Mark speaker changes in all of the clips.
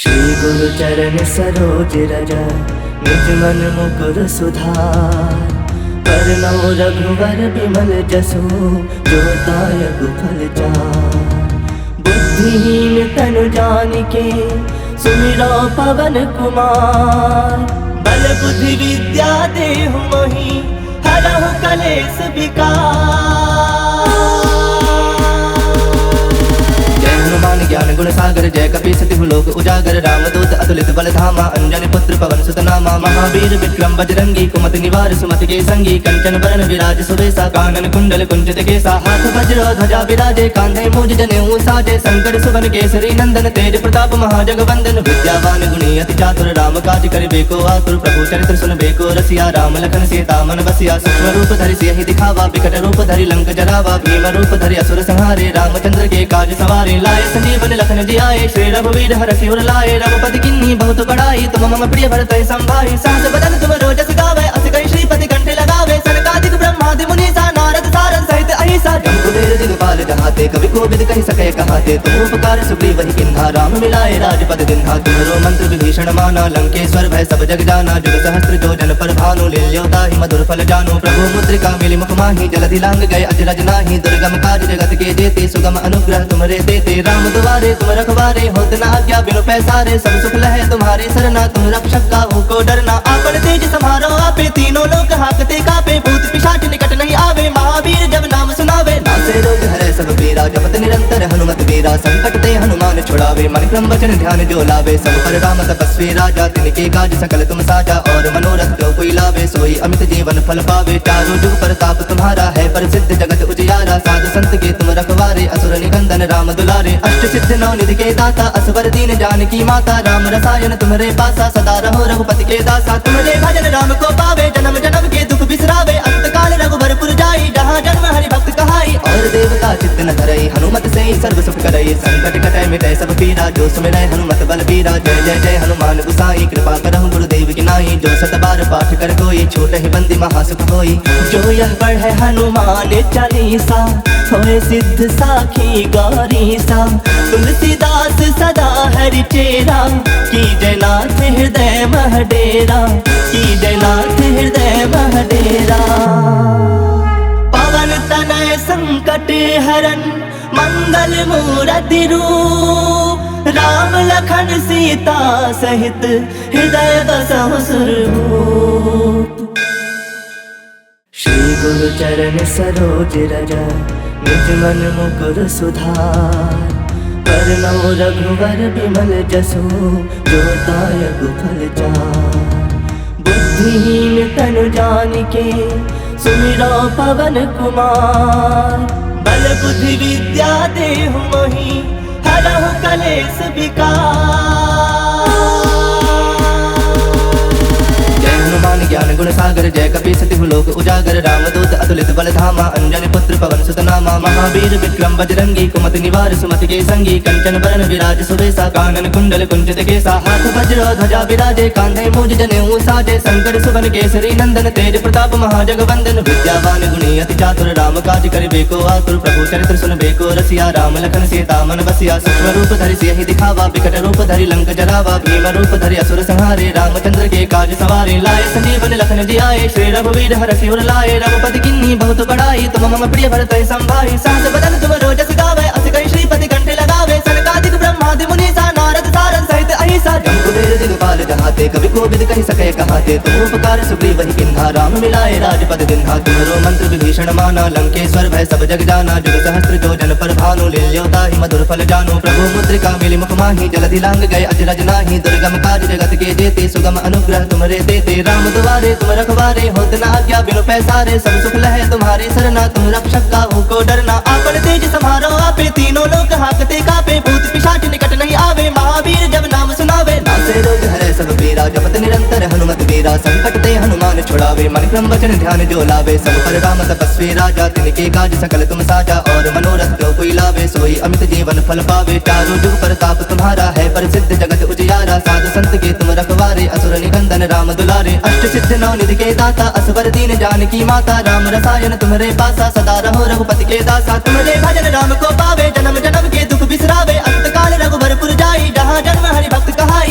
Speaker 1: श्री गुरु चरण सरोज रज निज मन मुकुर सुधार। वरनौ रघुवर विमल जसु जो दायक फल चार। बुद्धिहीन तनु जानिके सुमिरो पवन कुमार। बल बुद्धि विद्या देहु मोहि हरहु कलेश विकार। ज्ञान गुण सागर जय कपीस तिहु लोक उजागर। रामदूत अतुलित बल धामा अंजनी पुत्र पवन सुत नामा। महावीर विक्रम बजरंगी कुमति निवार सुमति के संगी। कंचन बरन विराज सुबेसा कानन कुंडल कुंचित केसा। हाथ वज्र ध्वजा विराजे कांधे मूज जनेऊ साजे। शंकर सुवन केसरी नंदन तेज प्रताप महाजगवंदन। विद्यावान गुणी अति चातुर राम काज करिबे को आतुर। प्रभु चरित्र सुनबे को रसिया राम लखन सीता मन बसिया। सूक्ष्म रूप धरि सियहि दिखावा विकट रूप धरि लंक जरावा। भीम रूप धरि असुर संहारे रामचंद्र के काज सवारे। लाए संजीवन लखन जियाए श्री रघुवीर हरषि उर लाए। रघुपति किन्ही बहुत बड़ाई तुम मम प्रिय भरत संभाई। सहस बदन तुम रोजस गावे अस कहि श्रीपति कंठे लगावे। सनकादिक ब्रह्मादि मुनीसा नारद सारद सहित अहिसा। जम्बुवेर दिगपाल जहाते कवि कोविद कहि सके कहाते। तुम उपकार सुग्रीव ही किन्हा राम मिलाए राजपद दिन्हा। तुम्हारो मंत्र विभीषण माना लंकेश्वर भय सब जग जाना। जुग सहस्त्र जो जन पर भानु लील्योता ही मधुर फल जानो। प्रभु मुद्रिका मिली मुख माही जलधि लांग गए अजरज नाही। दुर्गम काज जगत के जेते सुगम अनुग्रह तुमरे देते। राम दुआरे तुम रखवारे होत न आज्ञा बिनु पैसारे। सब सुख लहे तुम्हारी सरना तुम रक्षक काहू को डरना। आपन तेज सम्हारो आपे तीनों लोक हाकते कापे। भूत पिशाच निकट नहीं आवे महावीर जब नाम सुनावे। नासे रोग हरे सब पीरा जपत निरंतर हनुमत वीरा। संकट ते हनुमान छुड़ावे मन क्रम वचन ध्यान जो लावे। सब पर राम तपस्वी राजा तिनके काज सकल तुम साजा। और मनोरथ जो कोई लावे सोई अमित जीवन फल पावे। चारों जुग प्रताप तुम्हारा है प्रसिद्ध जगत उजियारा। साधु संत के तुम रखवारे असुर निकंदन राम दुलारे। अष्ट सिद्ध नौ निधि के दाता असवर दीन जानकी माता। राम रसायन तुम्हारे पासा सदा रहो रघुपति के दासा। तुम्हारे भजन राम को पावे जन्म जन्म के दुख बिसरावे। अंत काल रघुबरपुर जाई जहाँ जन्म हरि भक्त कहाई। और देवता चित्त न धरई हनुमत से सर्व सुख करई। संकट कटै मिटै सब पीरा जो सुमिरै हनुमत बल बीरा। जय जय जय हनुमान गुसाई कृपा करहु गुरुदेव की नाई। जो सत बार पाठ कर कोई छोट ही बंदी महासुख होई। जो यह पढ़े हनुमान चालीसा होए सिद्ध साखी गौरीसा। तुलसीदास सदा हरि चेरा की जयनाथ हृदय मह डेरा। की जयनाथ हृदय मह डेरा। पवन तनय संकट हरन मंगल मूरति रूप। राम लखन सीता सहित हृदय बसहु सुरभूप। श्री गुरु चरण सरोज रज निज मन मुकुर सुधार। वरनौ रघुवर विमल जसु जो दायक फल चार। बुद्धिहीन तनु जानिके सुमिरो पवन कुमार। बल बुद्धि विद्या देहु मोहि हरहु कलेश विकार। ज्ञान गुण सागर जय कपीस तिहु लोक उजागर। रामदूत अतुलित बल धामा अंजनी पुत्र पवन सुत नामा। महावीर विक्रम बजरंगी कुमति निवार सुमति के संगी। कंचन बरन विराज सुबेसा कानन कुंडल कुंचित केसा। हाथ वज्र ध्वजा विराजे कांधे मूज जनेऊ साजे। शंकर सुवन केसरी नंदन तेज प्रताप महाजगवंदन। विद्यावान गुणी अति चातुर राम काज करिबे को आतुर। प्रभु चरित्र सुनबे को रसिया राम लखन सीता मन बसिया। सूक्ष्म रूप धरि सियहि दिखावा विकट रूप धरि लंक जरावा। भीम रूप धरि असुर संहारे रामचंद्र के काज सवारे। लाए संजीवन लखन जियाए श्री रघुवीर हरषि उर लाए। रघुपति किन्ही बहुत बड़ाई तुम मम प्रिय भरत संभाई। सहस बदन तुम रोजस गावे अस कहि श्रीपति कंठे लगावे। सनकादिक ब्रह्मादि मुनीसा नारद सारद सहित अहिसा। जम्बुवेर दिगपाल जहाते कवि कोविद कहि सके कहाते। तुम उपकार सुग्रीव ही किन्हा राम मिलाए राजपद दिन्हा। तुम्हारो मंत्र विभीषण माना लंकेश्वर भय सब जग जाना। जुग सहस्त्र जो जन पर भानु लील्योता ही मधुर फल जानो। प्रभु मुद्रिका मिली मुख माही जलधि लांग गए अजरज नाही। दुर्गम काज जगत के जेते सुगम अनुग्रह तुमरे देते। राम दुआरे तुम रखवारे होत न आज्ञा बिनु पैसारे। सब सुख लहे तुम्हारी सरना तुम रक्षक काहू को डरना। आपन तेज सम्हारो आपे तीनों लोक हाकते कापे। भूत पिशाच निकट नहीं आवे महावीर जब नाम सुनावे। नासे रोग हरे सब पीरा जपत निरंतर हनुमत वीरा। संकट ते हनुमान छुड़ावे मन क्रम वचन ध्यान जो लावे। सब पर राम तपस्वी राजा तिनके काज सकल तुम साजा। और मनोरथ जो कोई लावे सोई अमित जीवन फल पावे। चारों जुग प्रताप तुम्हारा है प्रसिद्ध जगत उजियारा। साधु संत के तुम रखवारे असुर निकंदन राम दुलारे। अष्ट सिद्ध नौ निधि के दाता असवर दीन जानकी माता। राम रसायन तुम्हारे पासा सदा रहो रघुपति के दासा। तुम्हारे भजन राम को पावे जन्म जन्म के दुख बिसरावे। अंत काल रघुबरपुर जाई जहाँ जन्म हरि भक्त कहाई।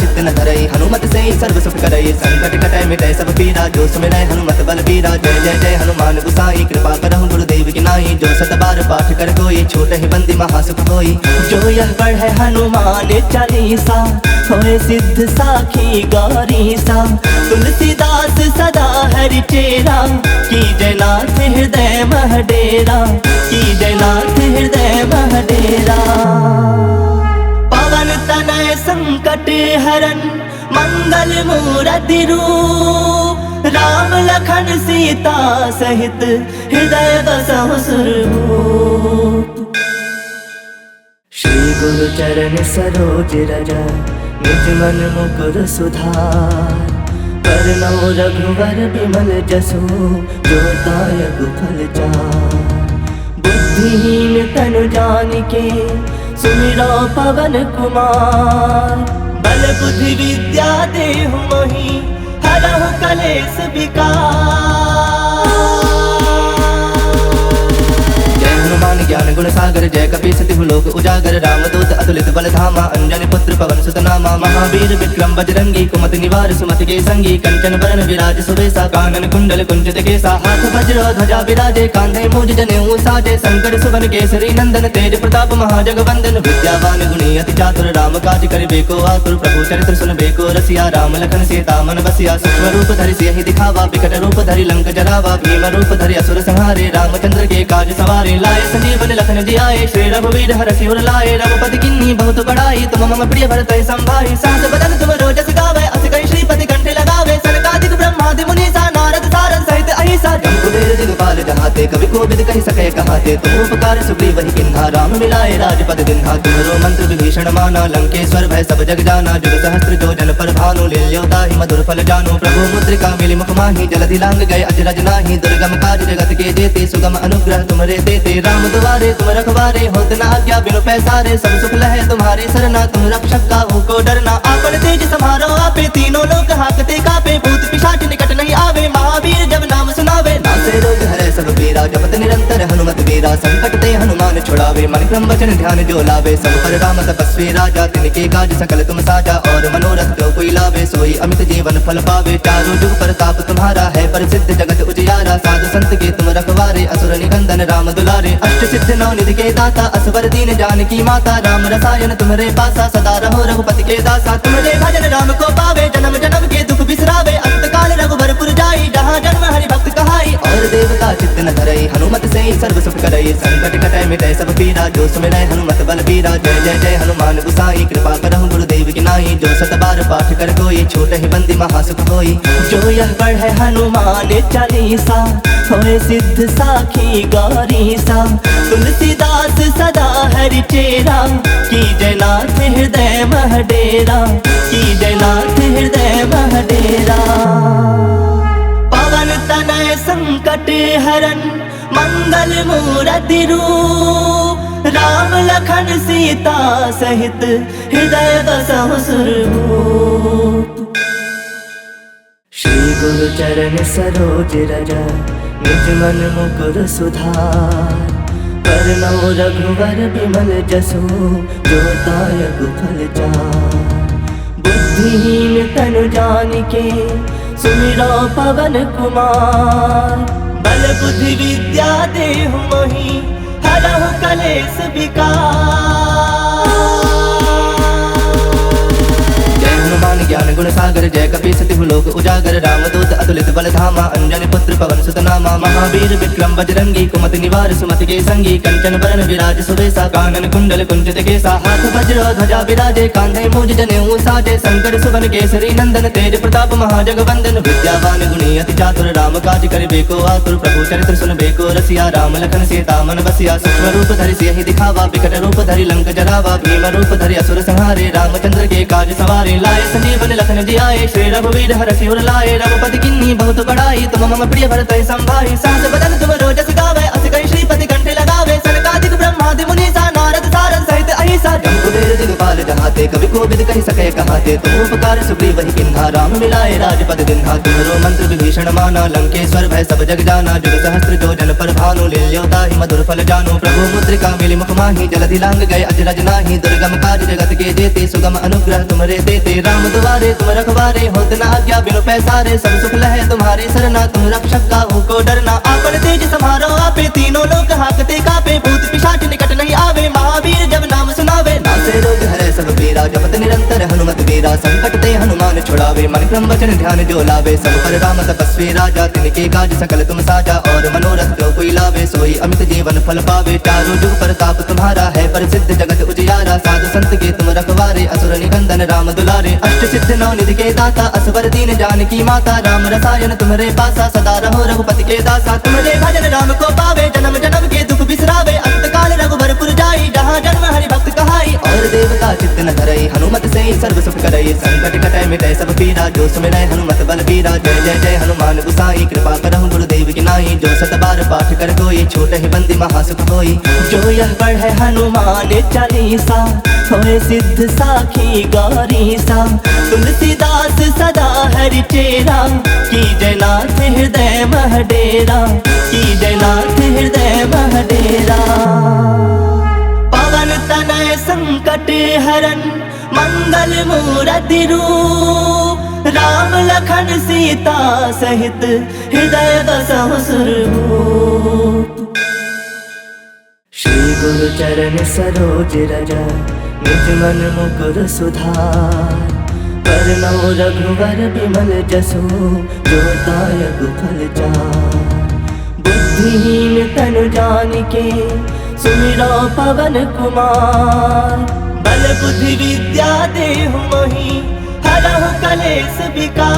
Speaker 1: चित्त न धरई, हनुमत से ही सर्व सुख करई। संकट कटै मिटै सब पीरा, जो सुमिरै हनुमत बल बीरा। जय जय जय हनुमान गुसाई, कृपा करहु गुरुदेव की नाई। जो सत बार पाठ कर कोई, छूटहि बंदी महासुख होई। जो यह पढ़ै हनुमान चालीसा, होए सिद्ध साखी गौरीसा। तुलसीदास सदा हरि चेरा, कीजय नाथ हृदय मह डेरा। कीजय नाथ हृदय मह डेरा। पवन तनय संकट हरन, मंगल मूरति रूप। राम लखन सीता सहित, हृदय बसहु सुरभूप। श्री गुरु चरण सरोज रज, निज मन मुकुर सुधार। वरनौ रघुवर बिमल जसु, जो दायक फल चार। बुद्धिहीन तनु जानिके, सुमिरौ पवन कुमार। बल बुद्धि विद्या देहु मोहि, हरहु कलेश विकार। जय हनुमान ज्ञान गुण सागर, जय कपीस तिहु लोक उजागर। रामदूत अतुलित बल धामा, अंजनी पुत्र पवन सुत नामा। महावीर विक्रम बजरंगी, कुमति निवार सुमति के संगी। कंचन बरन विराज सुबेसा, कानन कुंडल कुंचित केसा। हाथ वज्र ध्वजा विराजे, कांधे मूज जनेऊ साजे। शंकर सुवन केसरी नंदन, तेज प्रताप महाजगवंदन। विद्यावान गुणी अति चातुर, राम काज करिबे को आतुर। प्रभु चरित्र सुनबे को रसिया, राम लखन सीता मन बसिया। सूक्ष्म रूप धरि सियहि दिखावा, विकट रूप धरि लंक जरावा। भीम रूप धरि असुर संहारे, रामचंद्र के काज सवारे। लाए संजीवन लखन जियाए, श्री रघुवीर हरषि उर लाए। रघुपति किन्नी बहुत बड़ाई, तुम मम प्रिय भरतहि संभाई। सहस बदन तुम रोजस गावै, अस कहि श्रीपति कंठे लगावे। सनकादिक ब्रह्मादि मुनीसा, नारद सारद सहित अहिसा। जम कुबेर दिगपाल जहाते, कवि कोविद कहि सकै कहाते। तुम उपकार सुग्रीवहि किन्हा, राम मिलाए राजपद दिन्हा। तुम्हरो मंत्र विभीषण माना, लंकेश्वर भय सब जग जाना। जुग सहस्त्र जो जन पर भानु, लील्यो ताहि मधुर फल जानु। प्रभु मुद्रिका मिलि मुख माहि, जलधि लांग गए अजरज नाहि। दुर्गम काज जगत के जेते, सुगम अनुग्रह तुमरे देते। राम दुआरे तुम रखवारे, होत न आज्ञा बिनु पैसारे। सब सुख लहै तुम्हारी सरना, तुम रक्षक काहू को डरना। आपन तेज समारो आपे, तीनों लोक हाकते कापे। भूत पिशाच निकट नहीं आवे, महावीर जब नाम सुनावे। नासे रोग हरै सब पीरा, जपत निरंतर हनुमत वीरा। संकट ते हनुमान छुड़ावे, मन क्रम वचन ध्यान जो लावे। सब पर राम तपस्वी राजा, तिनके काज सकल तुम साजा। और मनोरथ जो कोई लावे, सोई अमित जीवन फल पावे। चारों जुग प्रताप तुम्हारा है, प्रसिद्ध जगत उजियारा। साधु संत के तुम रखवारे, असुर निकंदन राम दुलारे। अष्ट सिद्ध नौ निधि के दाता, असवर दीन जानकी माता। राम रसायन तुम्हारे पासा, सदा रहो रघुपति के दासा। तुम्हारे भजन राम को पावे, जन्म जन्म के दुख बिसरावे। अंत काल रघुबरपुर जाई, जहाँ जन्म हरि भक्त कहाई। और देवता चित्त न धरई, हनुमत से ही सर्व सुख करई। संकट कटै मिटै सब पीरा, जो सुमिरै हनुमत बल बीरा। जय जय जय हनुमान गुसाई, कृपा करहु गुरुदेव की नाई। जो सत बार पाठ कर कोई, छूटहि बंदी महासुख होई। जो यह पढ़ै हनुमान चालीसा, होए सिद्ध साखी गौरीसा। तुलसीदास सदा हरि चेरा, कीजय नाथ हृदय मह डेरा। कीजय नाथ हृदय मह डेरा। पवन तनय संकट हरन, मंगल मूरति रूप। राम लखन सीता सहित, हृदय बसहु सुरभूप। श्री गुरु चरण सरोज रज, निज मन मुकुर सुधार। वरनौ रघुवर बिमल जसु, जो दायक फल चार। बुद्धिहीन तनु जानिके, सुमिरौ पवन कुमार। बल बुद्धि विद्या देहु मोहि, हरहु कलेश विकार। जय हनुमान ज्ञान गुण सागर, जय कपीस तिहु लोक उजागर। रामदूत अतुलित बल धामा, अंजनी पुत्र पवन सुत नामा। महावीर विक्रम बजरंगी, कुमति निवार सुमति के संगी। कंचन बरन विराज सुबेसा, कानन कुंडल कुंचित केसा। हाथ वज्र ध्वजा विराजे, कांधे मूज जनेऊ साजे। शंकर सुवन केसरी नंदन, तेज प्रताप महाजगवंदन। विद्यावान गुणी अति चातुर, राम काज करिबे को आतुर। प्रभु चरित्र सुनबे को रसिया, राम लखन सीता मन बसिया। सूक्ष्म रूप धरि सियहि दिखावा, विकट रूप धरि लंक जरावा। भीम रूप धरि असुर संहारे, रामचंद्र के काज सवारे। लाए संजीवन लखन जियाए, श्री रघुवीर हरषि उर लाए। रघुपति किन्नी बहुत बड़ाई, तुम मम प्रिय भरतहि संभाई। सहस बदन तुम रोजस गावै, अस कहि श्रीपति कंठे लगावे। सनकादिक ब्रह्मादि मुनीसा, नारद सारद सहित अहिसा। जम कुबेर दिगपाल जहाते, कवि को विद कहि सके कहाते। तुम उपकार सुग्रीव ही किन्हा, राम मिलाए राजपद दिन्हा। तुम्हरो मंत्र विभीषण माना, लंकेश्वर भय सब जग जाना। जुग सहस्त्र जो जन पर भानु, लील्योता ही मधुर फल जानो। प्रभु मुद्रिका मिली मुख माही, जलधि लांग गए अजरज नाही। दुर्गम काज जगत के जेते, सुगम अनुग्रह तुमरे देते। राम दुआरे तुम रखवारे, होत न आज्ञा बिनु पैसारे। सब सुख लहे तुम्हारी सरना, तुम रक्षक काहू को डरना। आपन तेज समारो आपे, तीनों लोक हाकते कापे। भूत पिशाच निकट नहीं आवे, महावीर जब नाम सुनावे। नासे रोग हरे सब पीरा, जपत निरंतर हनुमत वीरा। संकट ते हनुमान छुड़ावे, मन क्रम वचन ध्यान जो लावे। सब पर राम तपस्वी राजा, तिनके काज सकल तुम साजा। और मनोरथ जो कोई लावे, सोई अमित जीवन फल पावे। चारों जुग प्रताप तुम्हारा है, प्रसिद्ध जगत उजियारा। साधु संत के तुम रखवारे, असुर निकंदन राम दुलारे। अष्ट सिद्ध नौ निधि के दाता, असवर दीन जानकी माता। राम रसायन तुम्हारे पासा, सदा रहो रघुपति के दासा। तुम्हारे भजन राम को पावे, जन्म जन्म के दुख बिसरावे। अंत काल रघुबरपुर जाई, जहाँ जन्म हरि भक्त कहाई। और देवता चित्त न धरई, हनुमत से ही सर्व सुख करई। संकट कटै मिटै सब पीरा, जो सुमिरै हनुमत बल बीरा। जय जय जय हनुमान गुसाई, कृपा करहु गुरुदेव की नाई। जो सत बार पाठ कर कोई, छोट ही बंदी महासुख होई। जो यह पढ़े हनुमान चालीसा, होए सिद्ध साखी गौरीसा। तुलसीदास सदा हरि चेरा, की जयनाथ हृदय मह डेरा। की जयनाथ हृदय मह डेरा। पवन तनय संकट हरन, मंगल मूरति रूप। राम लखन सीता सहित, हृदय बसहु सुरभूप। श्री गुरु चरण सरोज रज, निज मन मुकुर सुधार। वरनौ रघुवर बिमल जसु, जो दायक फल चार। बुद्धिहीन तनु जानिके, सुमिरो पवन कुमार। बल बुद्धि विद्या देहु मोहि, हरहु कलेश विकार।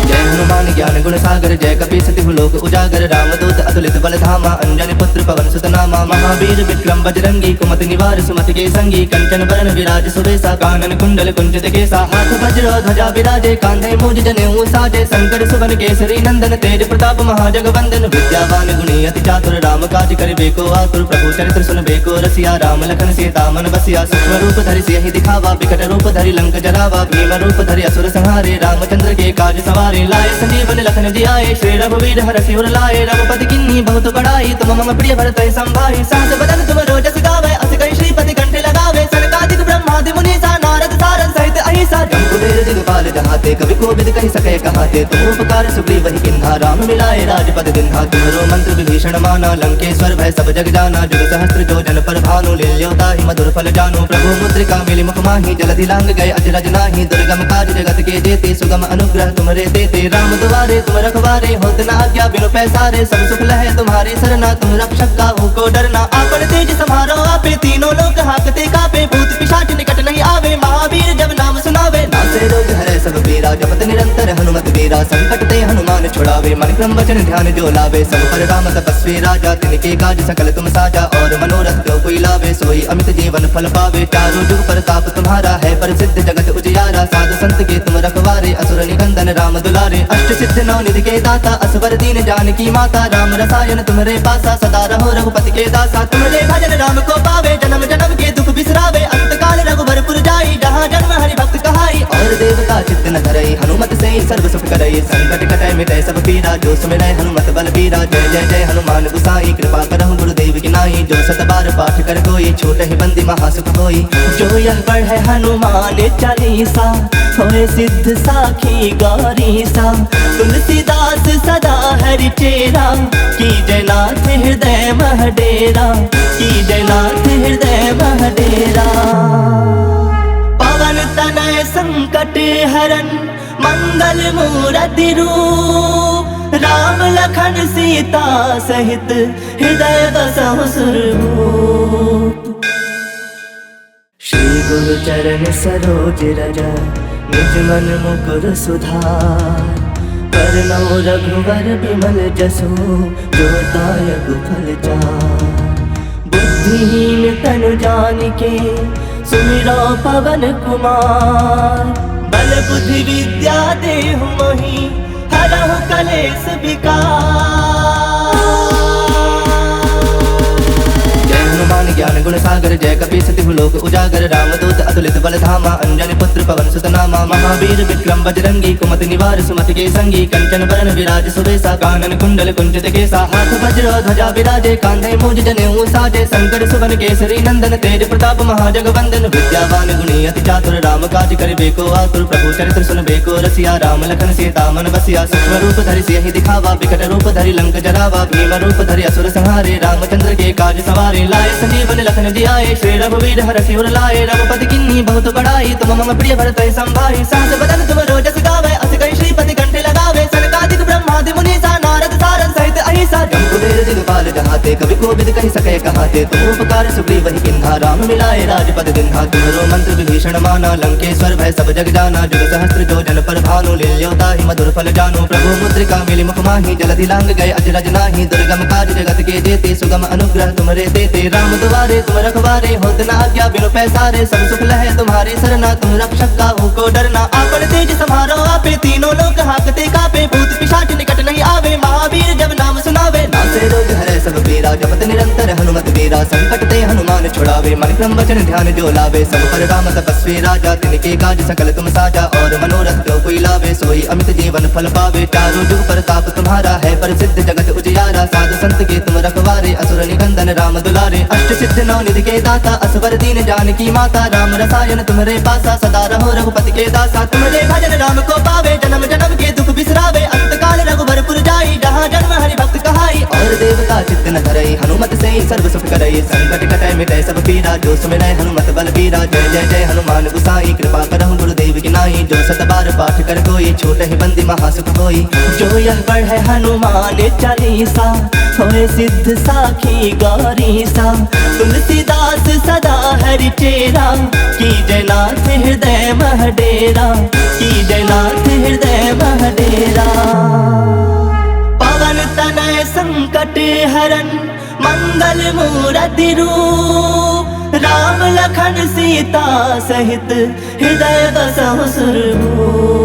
Speaker 1: जय हनुमान ज्ञान गुण सागर, जय कपीस तिहु लोक उजागर। राम दूत अतुलित बल धामा, अंजनी पुत्र पवन सुत नामा। महावीर विक्रम बजरंगी, कुमति निवार सुमति के संगी। कंचन बरन विराज सुबेसा, कानन कुंडल कुंचित केसा। हाथ वज्र ध्वजा विराजे, कांधे मूज जनेऊ साजे। शंकर सुवन केसरी नंदन, तेज प्रताप महाजगवंदन। विद्यावान गुणी अति चातुर, राम काज करिबे को आतुर। प्रभु चरित्र सुनबे को रसिया, राम लखन सीता मन बसिया। सूक्ष्म रूप धरि सियहि दिखावा, विकट रूप धरि लंक जरावा। भीम रूप धरि असुर संहारे, रामचंद्र के काज सवारे। लाए संजीवन लखन जियाए, श्री रघुवीर हरषि उर लाए। रघुपति किन्ही बहुत बड़ाई, तुम मम प्रिय भरत संभाई। सहस बदन तुम रोजस गावे, अस कहि श्रीपति कंठ लगावे। सनकादिक ब्रह्मादि मुनीसा, नारद सारद सहित अहिसा। जम कुबेर दिगपाल जहाते, कवि को विद कहि सके कहाते। तुम उपकार सुग्रीव ही किन्हा, राम मिलाए राजपद दिन्हा। तुम्हरो मंत्र विभीषण माना, लंकेश्वर भय सब जग जाना। जुग सहस्त्र जो जन पर भानु, लील्योता ही मधुर फल जानो। प्रभु मुद्रिका मिली मुख माही, जलधि लांग गए अजरज नाही। दुर्गम काज जगत के जेते, सुगम अनुग्रह तुमरे देते। राम दुआरे तुम रखवारे, होत न आज्ञा बिनु पैसारे। सब सुख लहे तुम्हारी सरना, तुम रक्षक काहू को डरना। आपन तेज समारो आपे, तीनों लोक हाकते कापे। भूत पिशाच निकट नहीं आवे, महावीर जब नाम सुनावे। नासे रोग हरे सब पीरा, जपत निरंतर हनुमत वीरा। संकट ते हनुमान छुड़ावे, मन क्रम वचन ध्यान जो लावे। सब पर राम तपस्वी राजा, तिनके काज सकल तुम साजा। और मनोरथ जो कोई लावे, सोई अमित जीवन फल पावे। चारों जुग प्रताप तुम्हारा है, प्रसिद्ध जगत उजियारा। साधु संत के तुम रखवारे, असुर निकंदन राम दुलारे। अष्ट सिद्ध नौ निधि के दाता, असवर दीन जानकी माता। राम रसायन तुम्हारे पासा, सदा रहो रघुपति के दासा। तुम्हारे भजन राम को पावे, जन्म जन्म के दुख बिसरावे। अंत काल रघुबरपुर जाई, जहाँ जन्म हरि भक्त कहाई। और देवता चित्त न धरई, हनुमत से ही सर्व सुख करई। संकट कटै मिटै सब पीरा, जो सुमिरै हनुमत बल बीरा। जय जय जय हनुमान गुसाई, कृपा करहु गुरुदेव की नाई। जो सत बार पाठ कर कोई, छोट ही बंदी महासुख होई। जो यह पढ़े हनुमान चालीसा, होए सिद्ध साखी गौरीसा। तुलसीदास सदा हरि चेरा, की जयनाथ हृदय मह डेरा। की जयनाथ हृदय मह डेरा। पवन तनय संकट हरन, मंगल मूरति रूप। राम लखन सीता सहित, हृदय बसहु सुरभूप। श्री गुरु चरण सरोज रज, निज मन मुकुर सुधार। वरनौ रघुवर बिमल जसु, जो दायक फल चार। बुद्धिहीन तनु जानिके, सुमिरो पवन कुमार। बल बुद्धि विद्या देहु मोहि, हरहु कलेश विकार। ज्ञान गुण सागर जय कपी सति लोक उजागर रामदूत अतुलित बल धामा अंजनी पुत्र पवन सुत नामा महावीर विक्रम बजरंगी कुमति निवार सुमति के संगी कंचन बरन विराज सुबेसा कानन कुंडल कुंचित केसा हाथ वज्र ध्वजा विराजे कांधे मूज जनेऊ साजे शंकर सुवन केसरी नंदन तेज प्रताप महाजगवंदन विद्यावान गुणी अति चातुर राम काज करिबे को आतुर प्रभु चरित्र सुनबे को रसिया राम लखन सीता मन बसिया सूक्ष्म रूप धरि सियहि दिखावा विकट रूप धरि लंक जरावा भीम रूप धरि असुर संहारे रामचंद्र के काज सवारे लाए संजीवन लखन जियाए श्री रघुवीर हरषि उर लाए रघुपति किन्नी बहुत बड़ाई तुम मम प्रिय भरत संभाई सहस बदन तुम रोजस गावे अस कहि श्रीपति कंठे लगावे सनकादिक ब्रह्मादि मुनीसा नारद सारद सहित अहिसा जम्बुदेर दिगपाल जहाते कवि कोविद कहि सके कहाते तुम उपकार सुग्रीव वही किन्हा राम मिलाए राजपद दिन्हा तुम्हारो मंत्र विभीषण माना लंकेश्वर भय सब जग जाना जुग सहस्त्र जो जन पर भानु लील्योता ही मधुर फल जानो प्रभु मुद्रिका मिली मुख माही जलधि लांग गए अजरज नाही दुर्गम काज जगत के जेते सुगम अनुग्रह तुम्हारे देते राम दुआरे तुम रखवारे होत न आज्ञा बिनु पैसारे सब सुख लहे तुम्हारे सरना तुम रक्षक काहू को डरना आपन तेज समारो आपे तीनों लोक हाकते कापे भूत पिशाच निकट नहीं आवे महावीर जब नाम सुनावे नासे रोग हरे सब पीरा जपत निरंतर हनुमत वीरा संकट ते हनुमान छुड़ावे मन क्रम वचन ध्यान जो लावे सब पर राम तपस्वी राजा तिनके काज सकल तुम साजा और मनोरथ जो कोई लावे सोई अमित जीवन फल पावे चारों जुग प्रताप तुम्हारा है प्रसिद्ध जगत उजियारा साधु संत के तुम रखवारे असुर निकंदन राम दुलारे अष्ट सिद्ध नौ निधि के दाता असवर दीन जानकी माता राम रसायन तुम्हारे पासा सदा रहो रघुपति के दासा तुम्हारे भजन राम को पावे जन्म जन्म के दुख बिसरावे अंत काल रघुबरपुर जाई जहाँ जन्म हरि भक्त कहाई और देवता चित्त न धरई हनुमत से ही सर्व सुख करई संकट कटै मिटै सब पीरा जो सुमिरै हनुमत बल बीरा जय जय जय हनुमान गुसाई कृपा करहु गुरुदेव की नाई जो सत बार पाठ कर कोई छोट ही बंदी महासुख होई जो यह पढ़े हनुमान चालीसा होए सिद्ध साखी गौरी सा तुलसीदास सदा हरि चेरा की जयनाथ हृदय महडेरा की जयनाथ हृदय महडेरा पवन तनय संकट हरन मंगल मूरति रूप राम लखन सीता सहित हृदय बसहु सुरभूप।